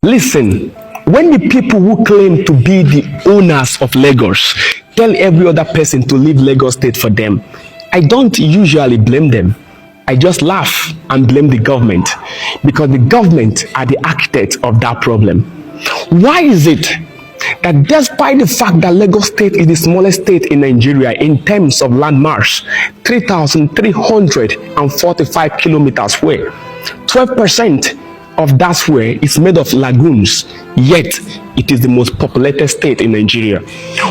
Listen, when the people who claim to be the owners of Lagos tell every other person to leave Lagos State for them, I don't usually blame them. I just laugh and blame the government because the government are the architects of that problem. Why is it that despite the fact that Lagos State is the smallest state in Nigeria in terms of landmass, 3,345 kilometers square, 12% of that square is made of lagoons, yet it is the most populated state in Nigeria?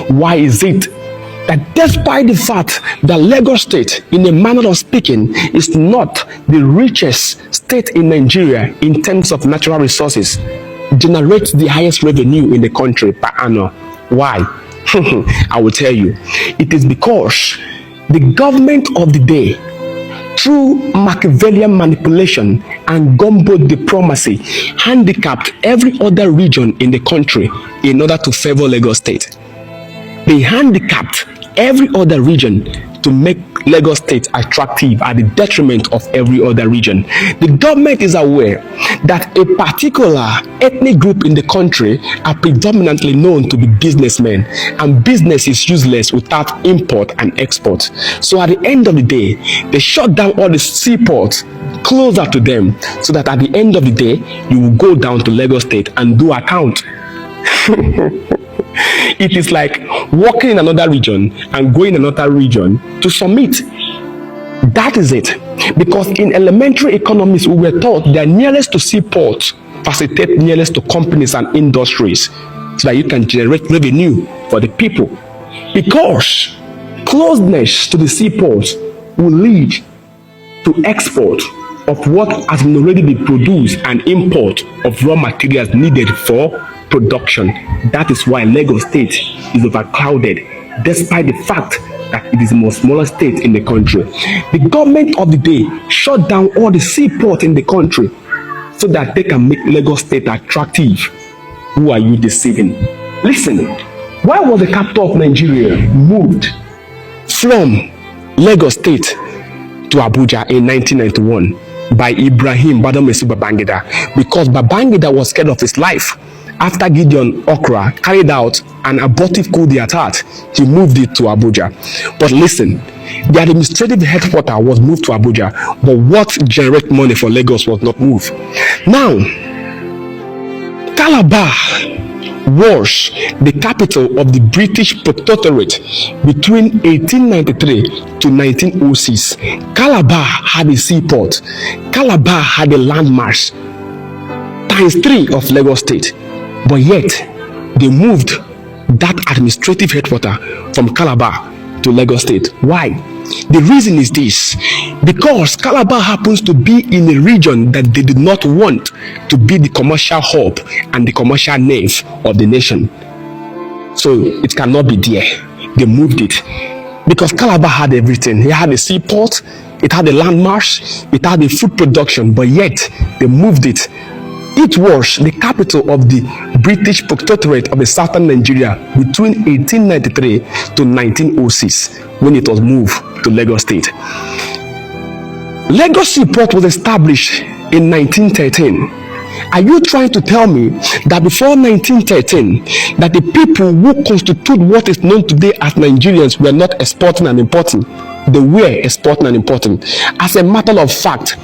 Why is it that despite the fact that Lagos State, in a manner of speaking, is not the richest state in Nigeria in terms of natural resources, generates the highest revenue in the country per annum? Why? I will tell you. It is because the government of the day, through Machiavellian manipulation and gumbo diplomacy, handicapped every other region in the country in order to favor Lagos State. They handicapped every other region to make Lagos State attractive at the detriment of every other region. The government is aware that a particular ethnic group in the country are predominantly known to be businessmen, and business is useless without import and export. So at the end of the day, they shut down all the seaports closer to them so that at the end of the day, you will go down to Lagos State and do account. It is like walking in another region and going in another region to submit. That is it. Because in elementary economics, we were taught that nearest to seaports facilitate nearest to companies and industries so that you can generate revenue for the people. Because closeness to the seaports will lead to export of what has already been produced and import of raw materials needed for production. That is why Lagos State is overcrowded, despite the fact that it is the most smallest state in the country. The government of the day shut down all the seaports in the country so that they can make Lagos State attractive. Who are you deceiving? Listen, why was the capital of Nigeria moved from Lagos State to Abuja in 1991 by Ibrahim Badamasi Babangida? Because Babangida was scared of his life. After Gideon Okra carried out an abortive coup d'etat, he moved it to Abuja. But listen, the administrative headquarters was moved to Abuja, but what generated money for Lagos was not moved. Now, Calabar was the capital of the British Protectorate between 1893 to 1906. Calabar had a seaport. Calabar had a landmass ×3 of Lagos State. But yet, they moved that administrative headquarters from Calabar to Lagos State. Why? The reason is this: because Calabar happens to be in a region that they did not want to be the commercial hub and the commercial nave of the nation. So it cannot be there. They moved it. Because Calabar had everything. It had a seaport, it had a landmass, it had a food production, but yet they moved it. It was the capital of the British Protectorate of the Southern Nigeria between 1893 to 1906 when it was moved to Lagos State. Lagos Seaport was established in 1913. Are you trying to tell me that before 1913, that the people who constitute what is known today as Nigerians were not exporting and importing? They were exporting and importing. As a matter of fact,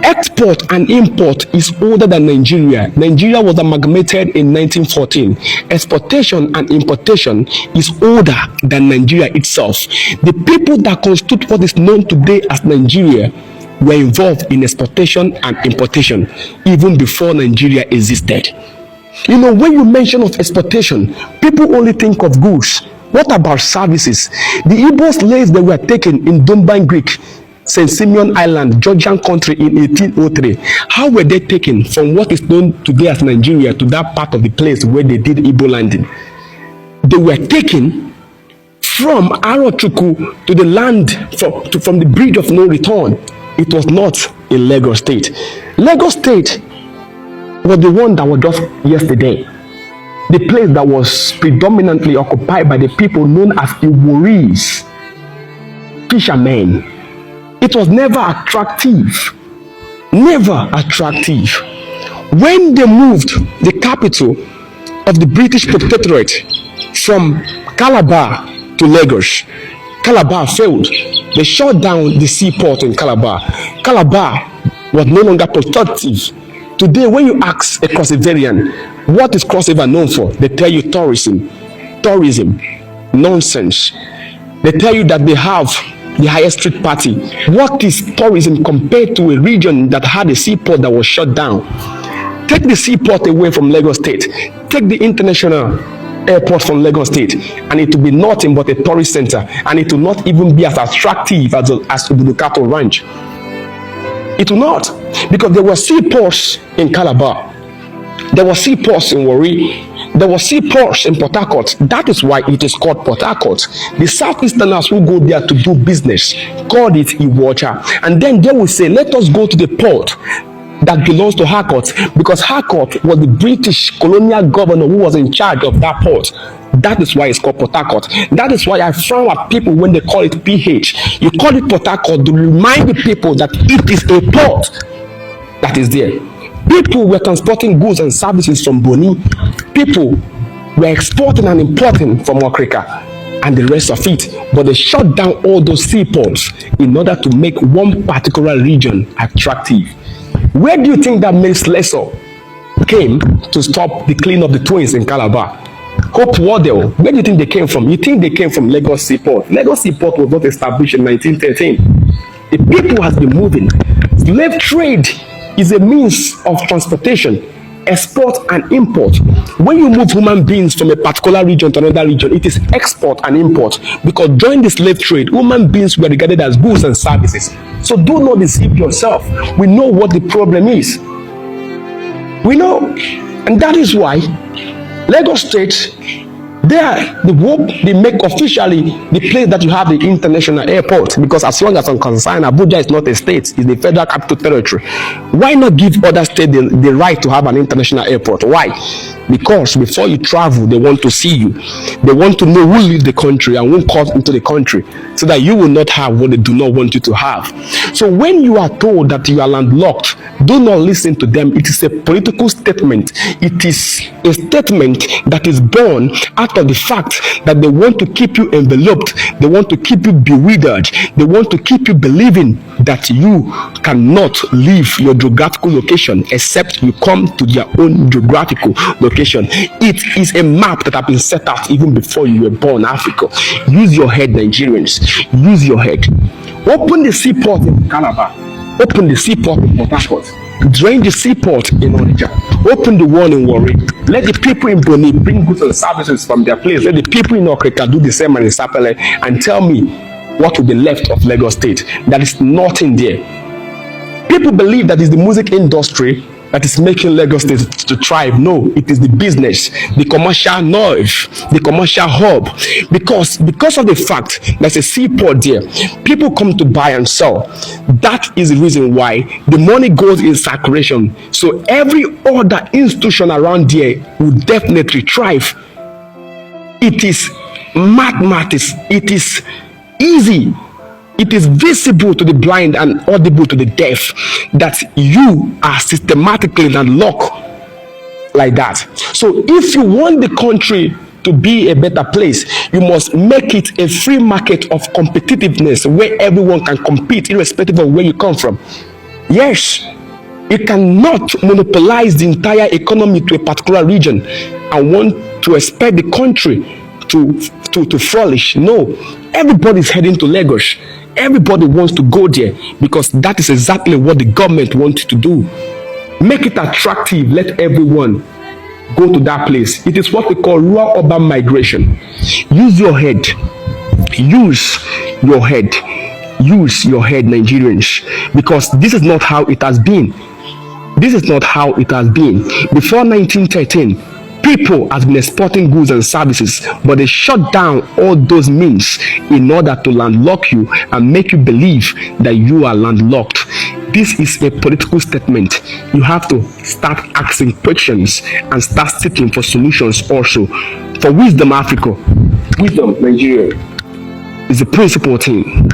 export and import is older than Nigeria. Nigeria was amalgamated in 1914. Exportation and importation is older than Nigeria itself. The people that constitute what is known today as Nigeria were involved in exportation and importation even before Nigeria existed. You know, when you mention of exportation, people only think of goods. What about services? The Igbo slaves that were taken in Dumban Greek, St. Simeon Island, Georgian country in 1803. How were they taken from what is known today as Nigeria to that part of the place where they did Igbo landing? They were taken from Arochukwu to the land from the bridge of no return. It was not in Lagos State. Lagos State was the one that was just yesterday. The place that was predominantly occupied by the people known as Iworis, fishermen. It was never attractive. Never attractive. When they moved the capital of the British protectorate from Calabar to Lagos, Calabar failed. They shut down the seaport in Calabar. Calabar was no longer productive. Today, when you ask a Crossiverian, what is Cross River known for? They tell you tourism. Tourism. Nonsense. They tell you that they have the highest street party. What is tourism compared to a region that had a seaport that was shut down? Take the seaport away from Lagos State. Take the international airport from Lagos State, and it will be nothing but a tourist center, and it will not even be as attractive as Ubudukato Ranch. It will not, because there were seaports in Calabar, there were seaports in Warri, there were seaports in Port Harcourt. That is why it is called Port Harcourt. The Southeasterners who go there to do business called it Iwacha, and then they will say, let us go to the port that belongs to Harcourt, because Harcourt was the British colonial governor who was in charge of that port. That is why it's called Port Harcourt. That is why I frown at people when they call it PH. You call it Port Harcourt to remind the people that it is a port that is there. People were transporting goods and services from Boni. People were exporting and importing from Okrika and the rest of it. But they shut down all those seaports in order to make one particular region attractive. Where do you think that Mace Lesser came to stop the killing of the twins in Calabar? Hope Waddell, where do you think they came from? You think they came from Lagos Seaport? Lagos Seaport was not established in 1913. The people has been moving. Slave trade is a means of transportation, export and import. When you move human beings from a particular region to another region, it is export and import, because during the slave trade, human beings were regarded as goods and services. So do not deceive yourself. We know what the problem is. We know, and that is why Lagos State, they make officially the place that you have the international airport, because as long as I'm concerned, Abuja is not a state, it's the federal capital territory. Why not give other states the right to have an international airport? Why? Because before you travel, they want to see you. They want to know who leaves the country and who comes into the country, so that you will not have what they do not want you to have. So when you are told that you are landlocked, do not listen to them. It is a political statement. It is a statement that is born out of the fact that they want to keep you enveloped. They want to keep you bewildered. They want to keep you believing that you cannot leave your geographical location except you come to their own geographical location. It is a map that has been set out even before you were born, Africa. Use your head, Nigerians. Use your head. Open the seaport in Calabar. Open the seaport in Port Harcourt. Drain the seaport in Onitsha. Open the one in Warri. Let the people in Boni bring goods and services from their place. Let the people in Okrika do the same and in Sapele, and tell me what will be left of Lagos State. That is nothing there. People believe that it's the music industry that is making Lagos State to thrive. No, it is the business, the commercial nerve, the commercial hub. Because of the fact there's a seaport there, people come to buy and sell. That is the reason why the money goes in circulation. So every other institution around there will definitely thrive. It is mathematics. It is easy. It is visible to the blind and audible to the deaf that you are systematically landlocked like that. So if you want the country to be a better place, you must make it a free market of competitiveness where everyone can compete irrespective of where you come from. Yes, you cannot monopolize the entire economy to a particular region and want to expect the country to flourish. No, everybody's heading to Lagos. Everybody wants to go there because that is exactly what the government wants to do. Make it attractive. Let everyone go to that place. It is what we call rural urban migration. Use your head. Use your head. Use your head, Nigerians, because this is not how it has been. This is not how it has been. Before 1913, people have been exporting goods and services, but they shut down all those means in order to landlock you and make you believe that you are landlocked. This is a political statement. You have to start asking questions and start seeking for solutions also. For Wisdom Africa, Wisdom Nigeria is the principal thing.